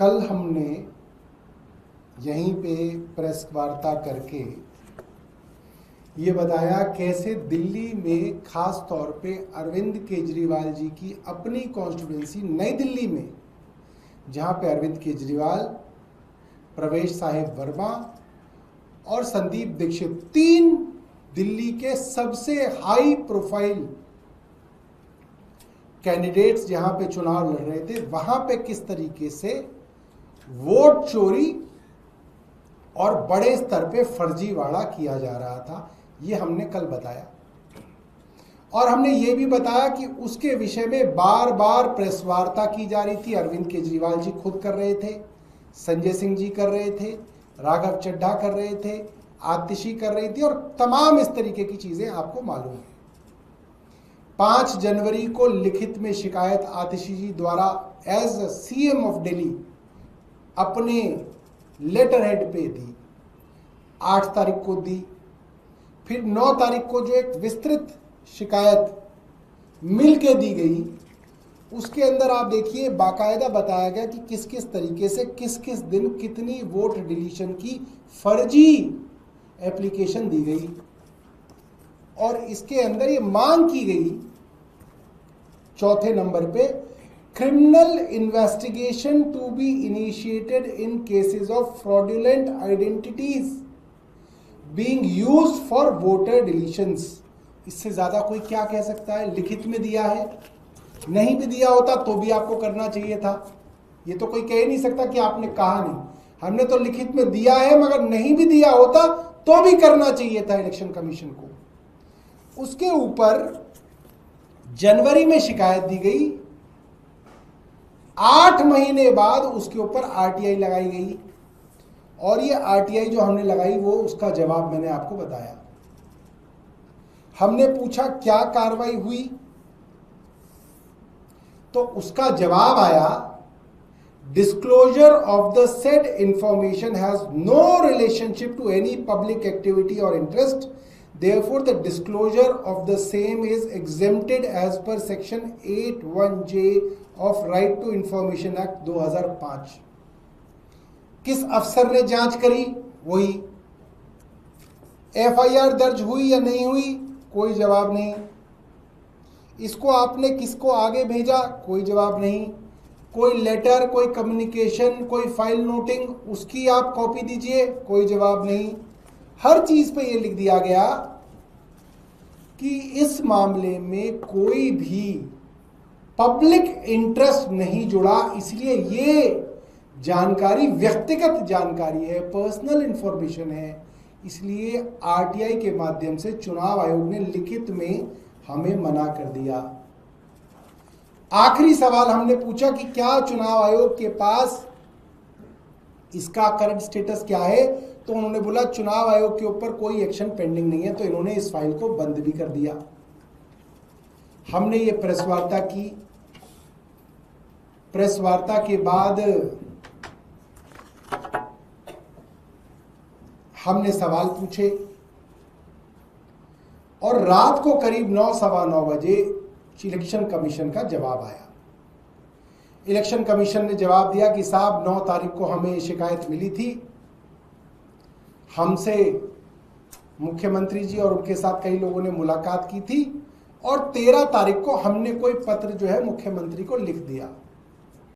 कल हमने यहीं पे प्रेस वार्ता करके ये बताया कैसे दिल्ली में खास तौर पे अरविंद केजरीवाल जी की अपनी कॉन्स्टिट्यूंसी नई दिल्ली में, जहां पे अरविंद केजरीवाल, प्रवेश साहिब वर्मा और संदीप दीक्षित, तीन दिल्ली के सबसे हाई प्रोफाइल कैंडिडेट्स जहां पे चुनाव लड़ रहे थे, वहां पे किस तरीके से वोट चोरी और बड़े स्तर पे फर्जीवाड़ा किया जा रहा था, ये हमने कल बताया। और हमने ये भी बताया कि उसके विषय में बार बार प्रेस वार्ता की जा रही थी। अरविंद केजरीवाल जी खुद कर रहे थे, संजय सिंह जी कर रहे थे, राघव चड्ढा कर रहे थे, आतिशी कर रही थी और तमाम इस तरीके की चीजें आपको मालूम है। 5 जनवरी को लिखित में शिकायत आतिशी जी द्वारा एज सीएम ऑफ दिल्ली अपने लेटर हेड पे दी, 8 तारीख को दी, फिर 9 तारीख को जो एक विस्तृत शिकायत मिल के दी गई, उसके अंदर आप देखिए बाकायदा बताया गया कि किस किस तरीके से किस किस दिन कितनी वोट डिलीशन की फर्जी एप्लीकेशन दी गई। और इसके अंदर ये मांग की गई चौथे नंबर पे, criminal investigation to be initiated in cases of fraudulent identities being used for voter deletions। इससे ज्यादा कोई क्या कह सकता है? लिखित में दिया है, नहीं भी दिया होता तो भी आपको करना चाहिए था। ये तो कोई कह ही नहीं सकता कि आपने कहा नहीं, हमने तो लिखित में दिया है, मगर नहीं भी दिया होता तो भी करना चाहिए था इलेक्शन कमीशन को। उसके ऊपर जनवरी में शिकायत दी गई, 8 महीने बाद उसके ऊपर आरटीआई लगाई गई और ये आरटीआई जो हमने लगाई वो उसका जवाब मैंने आपको बताया। हमने पूछा क्या कार्रवाई हुई, तो उसका जवाब आया, disclosure of the said information has no relationship to any public activity और interest, therefore the disclosure of the same is exempted as per section 81J of Right to Information Act 2005। किस अफसर ने जांच करी? वही। एफआईआर दर्ज हुई या नहीं हुई? कोई जवाब नहीं। इसको आपने किसको आगे भेजा? कोई जवाब नहीं। कोई लेटर, कोई कम्युनिकेशन, कोई फाइल नोटिंग, उसकी आप कॉपी दीजिए, कोई जवाब नहीं। हर चीज पे ये लिख दिया गया कि इस मामले में कोई भी पब्लिक इंटरेस्ट नहीं जुड़ा, इसलिए ये जानकारी व्यक्तिगत जानकारी है, पर्सनल इंफॉर्मेशन है, इसलिए आरटीआई के माध्यम से चुनाव आयोग ने लिखित में हमें मना कर दिया। आखिरी सवाल हमने पूछा कि क्या चुनाव आयोग के पास इसका करंट स्टेटस क्या है, तो उन्होंने बोला चुनाव आयोग के ऊपर कोई एक्शन पेंडिंग नहीं है, तो इन्होंने इस फाइल को बंद भी कर दिया। हमने ये प्रेस वार्ता की। प्रेस वार्ता के बाद हमने सवाल पूछे और रात को करीब 9, सवा 9 बजे इलेक्शन कमीशन का जवाब आया। इलेक्शन कमीशन ने जवाब दिया कि साहब 9 तारीख को हमें शिकायत मिली थी, हमसे मुख्यमंत्री जी और उनके साथ कई लोगों ने मुलाकात की थी और 13 तारीख को हमने कोई पत्र जो है मुख्यमंत्री को लिख दिया।